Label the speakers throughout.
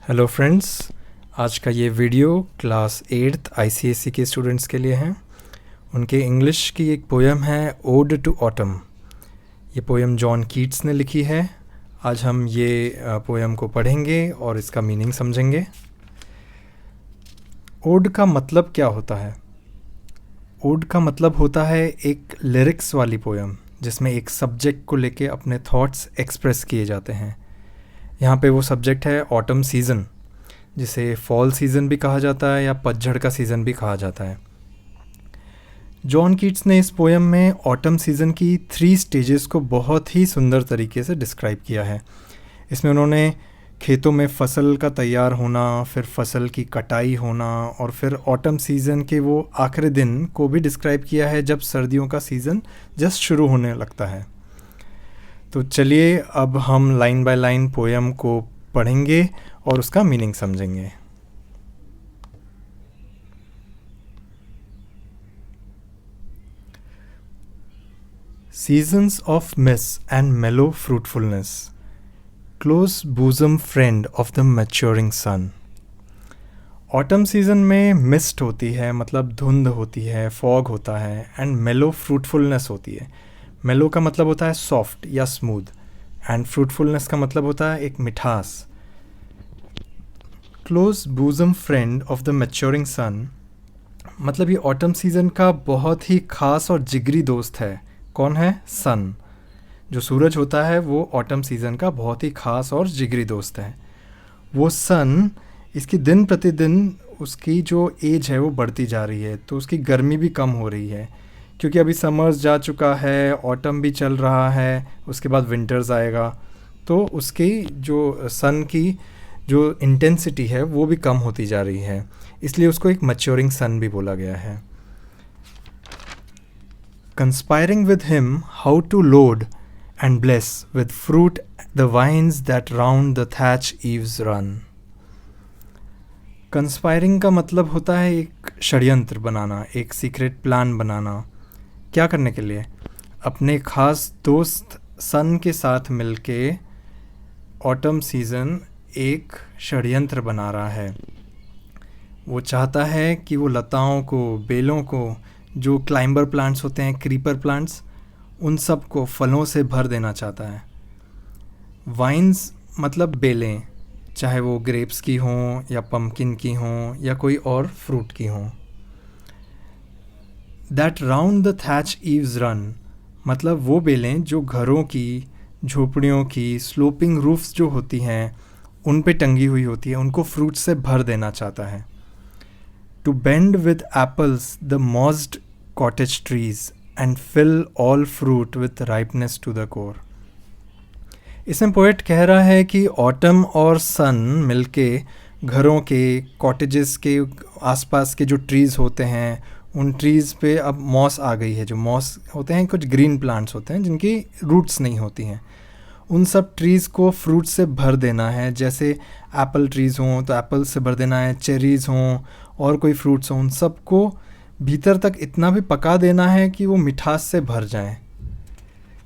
Speaker 1: Hello friends, आज का ये वीडियो क्लास 8th आईसीएसई के स्टूडेंट्स के लिए हैं। उनके इंग्लिश की एक पोयम है ओड टू ऑटम। ये पोयम जॉन कीट्स ने लिखी है। आज हम ये पोयम को पढ़ेंगे और इसका मीनिंग समझेंगे। ओड का मतलब क्या होता है? ओड का मतलब होता है एक लिरिक्स वाली पोयम जिसमें एक सब्जेक्ट को लेके अपने थॉट्स एक्सप्रेस किए जाते हैं। यहाँ पे वो सब्जेक्ट है ऑटम सीज़न, जिसे फॉल सीज़न भी कहा जाता है या पतझड़ का सीज़न भी कहा जाता है। जॉन कीट्स ने इस पोयम में ऑटम सीज़न की 3 स्टेजेस को बहुत ही सुंदर तरीके से डिस्क्राइब किया है। इसमें उन्होंने खेतों में फसल का तैयार होना, फिर फसल की कटाई होना और फिर ऑटम सीज़न के वो आखिरी दिन को भी डिस्क्राइब किया है जब सर्दियों का सीज़न जस्ट शुरू होने लगता है। तो चलिए अब हम लाइन बाय लाइन पोयम को पढ़ेंगे और उसका मीनिंग समझेंगे। Seasons of mist and mellow fruitfulness, close bosom friend of the maturing sun। Autumn season में मिस्ट होती है, मतलब धुंध होती है, फॉग होता है, एंड मेलो फ्रूटफुलनेस होती है। मेलो का मतलब होता है सॉफ्ट या स्मूथ, एंड फ्रूटफुलनेस का मतलब होता है एक मिठास। Close bosom friend of the maturing sun, मतलब ये ऑटम सीज़न का बहुत ही खास और जिगरी दोस्त है। कौन है? सन। जो सूरज होता है वो ऑटम सीज़न का बहुत ही खास और जिगरी दोस्त है। वो सन, इसकी दिन प्रतिदिन उसकी जो एज है वो बढ़ती जा रही है, तो उसकी गर्मी भी कम हो रही है, क्योंकि अभी समर्स जा चुका है, ऑटम भी चल रहा है, उसके बाद विंटर्स आएगा, तो उसकी जो सन की जो इंटेंसिटी है वो भी कम होती जा रही है, इसलिए उसको एक मैच्योरिंग सन भी बोला गया है। Conspiring with him how to load and bless with fruit the vines that round the thatch eaves run. Conspiring का मतलब होता है एक षड्यंत्र बनाना, एक सीक्रेट प्लान बनाना। क्या करने के लिए? अपने खास दोस्त सन के साथ मिलके ऑटम सीज़न एक षड्यंत्र बना रहा है। वो चाहता है कि वो लताओं को, बेलों को, जो क्लाइंबर प्लांट्स होते हैं, क्रीपर प्लांट्स, उन सब को फलों से भर देना चाहता है। वाइन्स मतलब बेलें, चाहे वो ग्रेप्स की हों या पम्पकिन की हों या कोई और फ्रूट की हों। That round the thatch eaves run, मतलब वो बेलें जो घरों की, झोपड़ियों की स्लोपिंग रूफ्स जो होती हैं उन पे टंगी हुई होती है, उनको फ्रूट से भर देना चाहता है। To bend with apples the mossed cottage trees and fill all fruit with ripeness to the core. इसमें पोएट कह रहा है कि ऑटम और सन मिलके घरों के, कॉटेजेस के आसपास के जो ट्रीज़ होते हैं उन ट्रीज़ पे अब मॉस आ गई है। जो मॉस होते हैं कुछ ग्रीन प्लांट्स होते हैं जिनकी रूट्स नहीं होती हैं, उन सब ट्रीज़ को फ्रूट से भर देना है। जैसे एप्पल ट्रीज़ हों तो एप्पल से भर देना है, चेरीज़ हों और कोई फ्रूट्स हों, उन सबको भीतर तक इतना भी पका देना है कि वो मिठास से भर जाएं।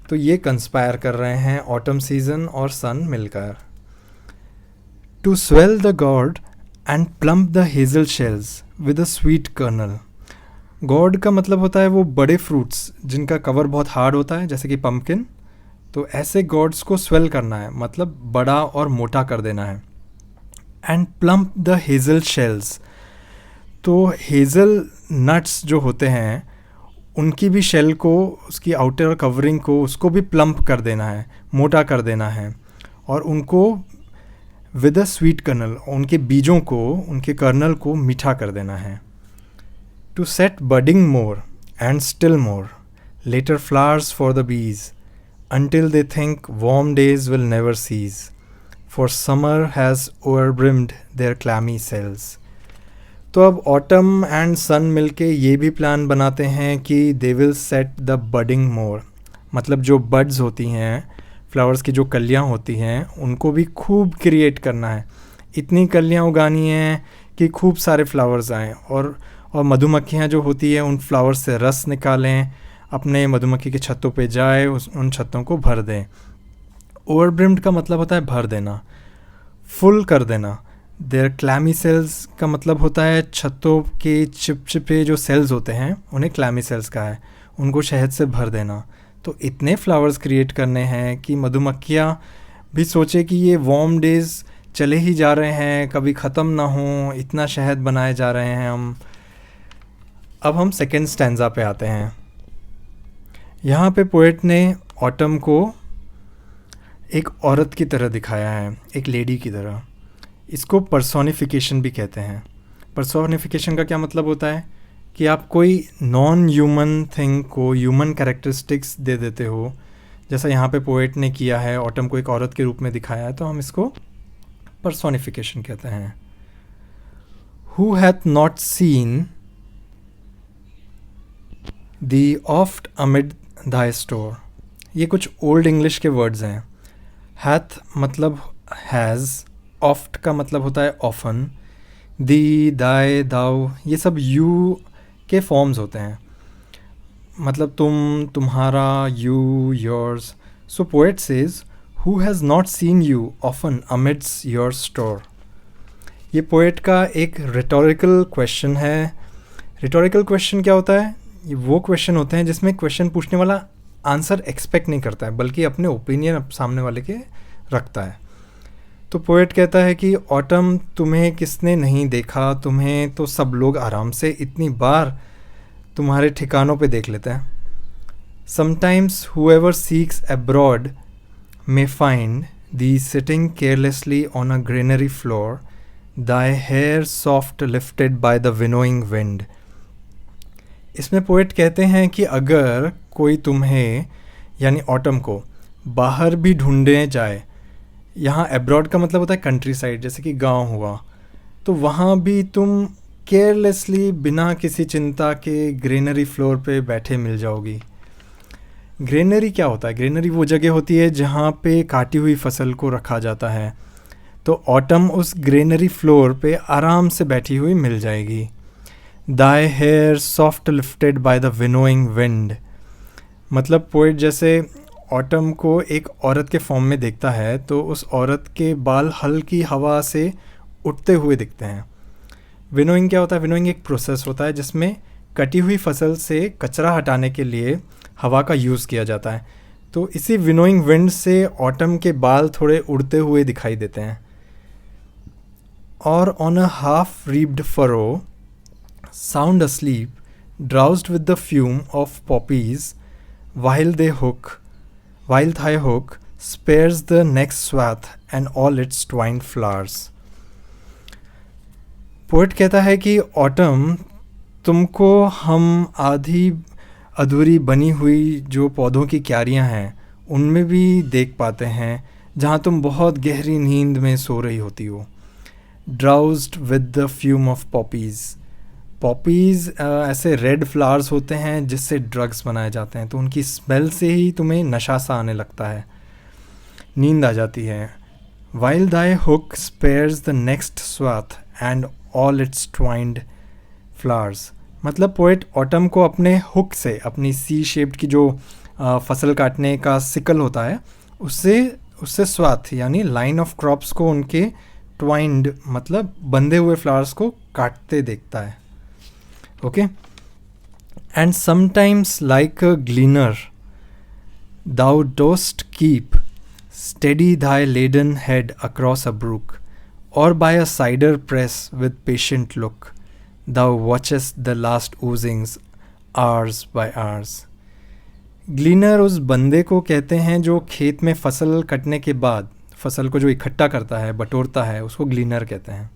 Speaker 1: तो ये कंस्पायर कर रहे हैं ऑटम सीज़न और सन मिलकर। To swell the gourd and plump the hazel shells with a sweet kernel. Gourd का मतलब होता है वो बड़े फ्रूट्स जिनका कवर बहुत हार्ड होता है, जैसे कि पम्पकिन। तो ऐसे गॉड्स को स्वेल करना है, मतलब बड़ा और मोटा कर देना है। And plump the hazel shells, तो हेज़ल नट्स जो होते हैं उनकी भी शेल को, उसकी आउटर कवरिंग को, उसको भी प्लम्प कर देना है, मोटा कर देना है, और उनको विद अ स्वीट कर्नल, उनके बीजों को, उनके कर्नल को मीठा कर देना है। To set budding more and still more, later flowers for the bees until they think warm days will never cease, for summer has overbrimmed their clammy cells। तो अब ऑटम एंड सन मिलके ये भी प्लान बनाते हैं कि they will set the budding more, मतलब जो बड्स होती हैं, फ्लावर्स की जो कलियाँ होती हैं, उनको भी खूब क्रिएट करना है। इतनी कलियाँ उगानी हैं कि खूब सारे फ्लावर्स आएँ, और मधुमक्खियाँ जो होती हैं उन फ्लावर्स से रस निकालें, अपने मधुमक्खी के छत्तों पे जाए, उन छत्तों को भर दें। ओवरब्रिम्ड का मतलब होता है भर देना, फुल कर देना। देयर क्लैमी सेल्स का मतलब होता है छत्तों के चिपचिपे जो सेल्स होते हैं उन्हें क्लैमी सेल्स कहा है, उनको शहद से भर देना। तो इतने फ्लावर्स क्रिएट करने हैं कि मधुमक्खियाँ भी सोचे कि ये वार्म डेज चले ही जा रहे हैं, कभी ख़त्म ना हो, इतना शहद बनाए जा रहे हैं हम। अब हम सेकेंड स्टैंजा पे आते हैं। यहाँ पे पोएट ने ऑटम को एक औरत की तरह दिखाया है, एक लेडी की तरह। इसको पर्सोनिफिकेशन भी कहते हैं। पर्सोनिफिकेशन का क्या मतलब होता है कि आप कोई नॉन ह्यूमन थिंग को ह्यूमन कैरेक्टरिस्टिक्स दे देते हो, जैसा यहाँ पे पोएट ने किया है, ऑटम को एक औरत के रूप में दिखाया है, तो हम इसको पर्सोनिफिकेशन कहते हैं। Who hath not seen the oft amid Dai store, ये कुछ ओल्ड इंग्लिश के वर्ड्स हैं। हैथ मतलब हैज़, ऑफ्ट का मतलब होता है ऑफन, दी, दाई, दाउ, ये सब यू के फॉर्म्स होते हैं, मतलब तुम, तुम्हारा, you, yours. So poet says who has not seen you often amidst your store. ये पोएट का एक रिटोरिकल क्वेश्चन है। रिटोरिकल क्वेश्चन क्या होता है? ये वो क्वेश्चन होते हैं जिसमें क्वेश्चन पूछने वाला आंसर एक्सपेक्ट नहीं करता है, बल्कि अपने ओपिनियन सामने वाले के रखता है। तो पोएट कहता है कि ऑटम, तुम्हें किसने नहीं देखा, तुम्हें तो सब लोग आराम से इतनी बार तुम्हारे ठिकानों पे देख लेते हैं। Sometimes whoever seeks abroad may find thee sitting carelessly on a granary floor, thy hair soft lifted by the winnowing wind. इसमें पोएट कहते हैं कि अगर कोई तुम्हें यानी ऑटम को बाहर भी ढूंढने जाए, यहाँ एब्रॉड का मतलब होता है कंट्री साइड, जैसे कि गांव हुआ, तो वहाँ भी तुम केयरलेसली बिना किसी चिंता के ग्रीनरी फ्लोर पे बैठे मिल जाओगी। ग्रीनरी क्या होता है? ग्रीनरी वो जगह होती है जहाँ पे काटी हुई फसल को रखा जाता है। तो ऑटम उस ग्रीनरी फ्लोर पे आराम से बैठी हुई मिल जाएगी। Thy hair soft lifted by the winnowing wind, मतलब पोएट जैसे ऑटम को एक औरत के फॉर्म में देखता है तो उस औरत के बाल हल्की हवा से उठते हुए दिखते हैं। विनोइंग क्या होता है? विनोइंग एक प्रोसेस होता है जिसमें कटी हुई फसल से कचरा हटाने के लिए हवा का यूज़ किया जाता है। तो इसी विनोइंग विंड से ऑटम के बाल थोड़े उड़ते हुए दिखाई देते हैं। और on a half reaped furrow sound asleep, drowsed with the fume of poppies, while thy hook spares the next swath and all its twined flowers. Poet कहता है कि ऑटम, तुमको हम आधी अधूरी बनी हुई जो पौधों की क्यारियां हैं उनमें भी देख पाते हैं, जहां तुम बहुत गहरी नींद में सो रही होती हो। Drowsed with the fume of poppies, poppies ऐसे रेड फ्लावर्स होते हैं जिससे ड्रग्स बनाए जाते हैं, तो उनकी स्मेल से ही तुम्हें नशा सा आने लगता है, नींद आ जाती है। While thy hook spares the next swath and all its twined flowers, मतलब पोएट ऑटम को अपने हुक से, अपनी सी शेप्ड की जो फसल काटने का सिकल होता है, उससे स्वाथ यानी लाइन ऑफ क्रॉप्स को, उनके ट्वाइंड मतलब बंधे हुए फ्लावर्स को काटते देखता है। Okay, and sometimes like a ग्लीनर thou dost keep steady thy laden head across a brook, or by a cider press with patient look thou watchest the last oozings hours by hours. ग्लीनर उस बंदे को कहते हैं जो खेत में फसल कटने के बाद फसल को जो इकट्ठा करता है, बटोरता है, उसको ग्लीनर कहते हैं,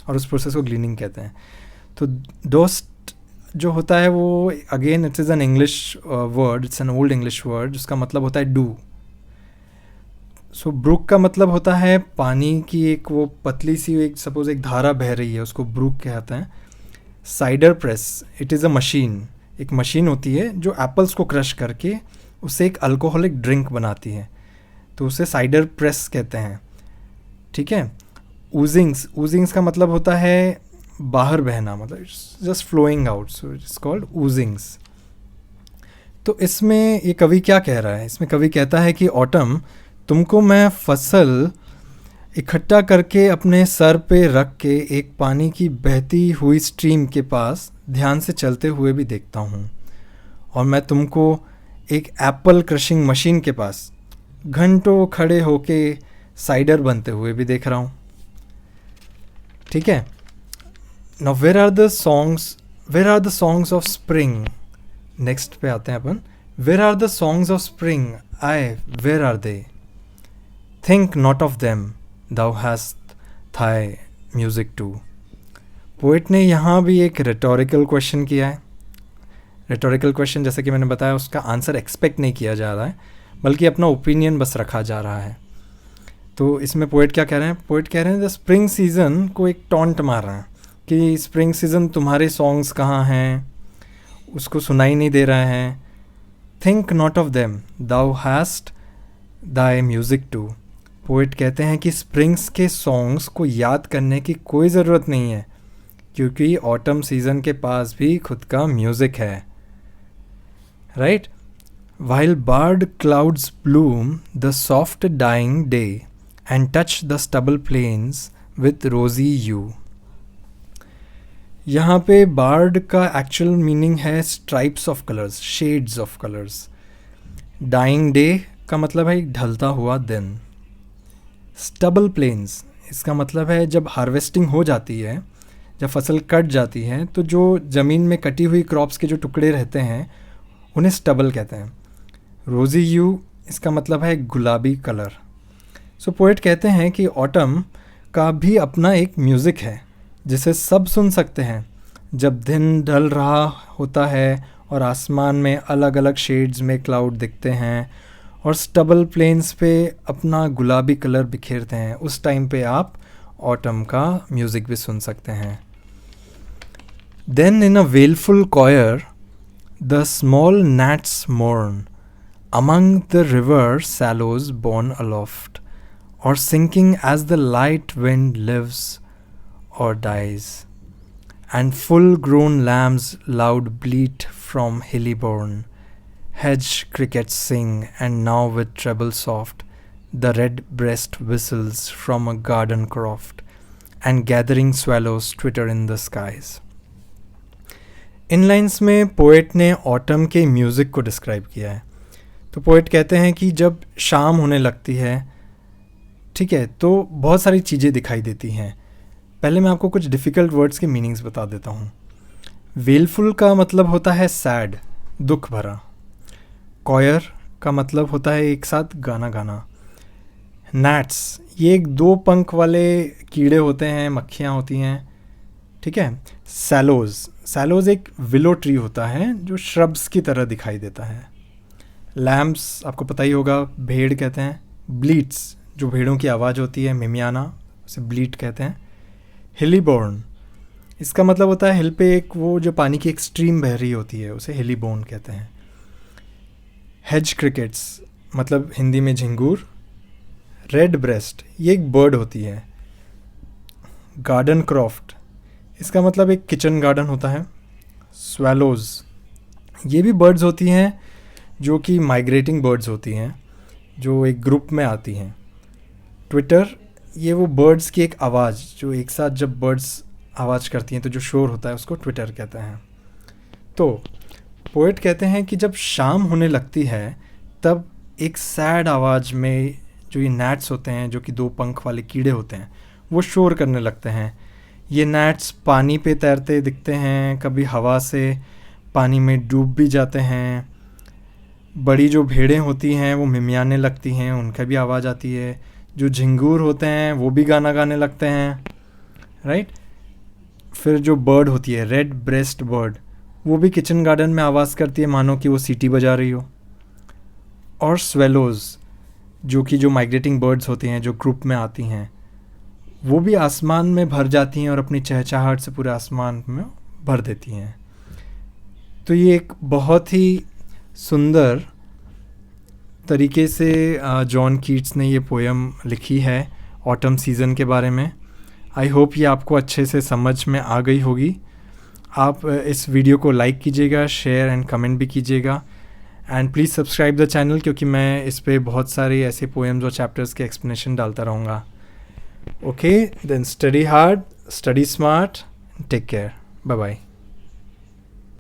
Speaker 1: और उस प्रोसेस को ग्लीनिंग कहते हैं। तो डोस्ट जो होता है वो again it's is an English word, it's an old English word, जिसका मतलब होता है डू। सो ब्रूक का मतलब होता है पानी की एक वो पतली सी एक सपोज एक धारा बह रही है, उसको ब्रूक कहते हैं। Cider press, it is a machine, एक मशीन होती है जो एप्पल्स को क्रश करके उससे एक अल्कोहलिक ड्रिंक बनाती है, तो उसे साइडर प्रेस कहते हैं। ठीक है। ऊजिंग्स का मतलब होता है बाहर बहना, मतलब it's just flowing out, so it's called oozings. तो इसमें ये कवि क्या कह रहा है? इसमें कवि कहता है कि ऑटम, तुमको मैं फसल इकट्ठा करके अपने सर पे रख के एक पानी की बहती हुई स्ट्रीम के पास ध्यान से चलते हुए भी देखता हूँ, और मैं तुमको एक एप्पल क्रशिंग मशीन के पास घंटों खड़े होके साइडर बनते हुए भी देख रहा हूँ। ठीक है, now where are the songs of spring. Next पे आते हैं अपन। Where are the songs of spring, I where are they? Think not of them, thou hast thy music too। Poet ने यहाँ भी एक रेटोरिकल क्वेश्चन किया है। रेटोरिकल क्वेश्चन जैसे कि मैंने बताया, उसका आंसर एक्सपेक्ट नहीं किया जा रहा है, बल्कि अपना ओपिनियन बस रखा जा रहा है। तो इसमें पोइट क्या कह रहे हैं? पोइट कह रहे हैं द स्प्रिंग सीज़न को एक टॉन्ट मार रहे हैं कि स्प्रिंग सीज़न तुम्हारे सॉन्ग्स कहाँ हैं, उसको सुनाई नहीं दे रहा है। Think not of them, thou hast thy music too। Poet कहते हैं कि स्प्रिंग्स के सॉन्ग्स को याद करने की कोई ज़रूरत नहीं है, क्योंकि ऑटम सीज़न के पास भी खुद का म्यूज़िक है। Right? While barred clouds bloom the soft dying day and touch the stubble plains with rosy hue. यहाँ पे बार्ड का एक्चुअल मीनिंग है stripes of colours, shades of colours. Dying day का मतलब है ढलता हुआ दिन। स्टबल प्लेन्स, इसका मतलब है जब हार्वेस्टिंग हो जाती है, जब फसल कट जाती है, तो जो ज़मीन में कटी हुई क्रॉप्स के जो टुकड़े रहते हैं उन्हें स्टबल कहते हैं। रोज़ी यू, इसका मतलब है गुलाबी कलर। सो पोएट कहते हैं कि ऑटम का भी अपना एक म्यूज़िक है जिसे सब सुन सकते हैं। जब दिन ढल रहा होता है और आसमान में अलग अलग शेड्स में क्लाउड दिखते हैं और स्टबल प्लेन्स पे अपना गुलाबी कलर बिखेरते हैं, उस टाइम पे आप ऑटम का म्यूज़िक भी सुन सकते हैं। Then in a wailful choir the small gnats mourn among the river shallows borne aloft, or sinking as the light wind lives or dies, and full-grown lambs loud bleat from hilly bourne, hedge crickets sing, and now with treble soft the red-breast whistles from a garden croft, and gathering swallows twitter in the skies। In lines में poet ने autumn के music को describe किया है। तो poet कहते हैं कि जब शाम होने लगती है, ठीक है, तो बहुत सारी चीज़ें दिखाई देती हैं। पहले मैं आपको कुछ डिफ़िकल्ट वर्ड्स के मीनिंग्स बता देता हूँ। वेलफुल का मतलब होता है सैड, दुख भरा। कॉयर का मतलब होता है एक साथ गाना गाना। नैट्स, ये एक 2 पंख वाले कीड़े होते हैं, मक्खियाँ होती हैं, ठीक है। सैलोज़ एक विलो ट्री होता है जो श्रब्स की तरह दिखाई देता है। लैम्प्स आपको पता ही होगा, भेड़ कहते हैं। ब्लीट्स, जो भेड़ों की आवाज़ होती है, मिमियाना, उसे ब्लीट कहते हैं। हिलीबोर्न, इसका मतलब होता है हिल पे एक वो जो पानी की एक स्ट्रीम बह रही होती है, उसे हिलीबोर्न कहते हैं। हेज क्रिकेट्स मतलब हिंदी में झिंगूर। रेड ब्रेस्ट, ये एक बर्ड होती है। गार्डन क्रॉफ्ट, इसका मतलब एक किचन गार्डन होता है। स्वेलोज़, ये भी बर्ड्स होती हैं जो कि माइग्रेटिंग बर्ड्स होती हैं, जो एक ग्रुप में आती हैं। ट्विटर, ये वो बर्ड्स की एक आवाज़, जो एक साथ जब बर्ड्स आवाज़ करती हैं तो जो शोर होता है उसको ट्विटर कहते हैं। तो पोएट कहते हैं कि जब शाम होने लगती है तब एक सैड आवाज़ में जो ये नैट्स होते हैं, जो कि 2 पंख वाले कीड़े होते हैं, वो शोर करने लगते हैं। ये नैट्स पानी पे तैरते दिखते हैं, कभी हवा से पानी में डूब भी जाते हैं। बड़ी जो भेड़ें होती हैं वो मिमियाने लगती हैं, उनका भी आवाज़ आती है। जो झिंगूर होते हैं वो भी गाना गाने लगते हैं, राइट। फिर जो बर्ड होती है, रेड ब्रेस्ट बर्ड, वो भी किचन गार्डन में आवाज़ करती है मानो कि वो सीटी बजा रही हो। और स्वेलोज़, जो कि जो माइग्रेटिंग बर्ड्स होती हैं, जो ग्रुप में आती हैं, वो भी आसमान में भर जाती हैं और अपनी चहचहाहट से पूरे आसमान में भर देती हैं। तो ये एक बहुत ही सुंदर तरीके से जॉन कीट्स ने ये पोएम लिखी है ऑटम सीज़न के बारे में। आई होप ये आपको अच्छे से समझ में आ गई होगी। आप इस वीडियो को लाइक कीजिएगा, शेयर एंड कमेंट भी कीजिएगा, and please subscribe the channel, क्योंकि मैं इस पे बहुत सारे ऐसे पोएम्स और चैप्टर्स के एक्सप्लेनेशन डालता रहूँगा। Okay, then study hard, study smart, take care. Bye bye.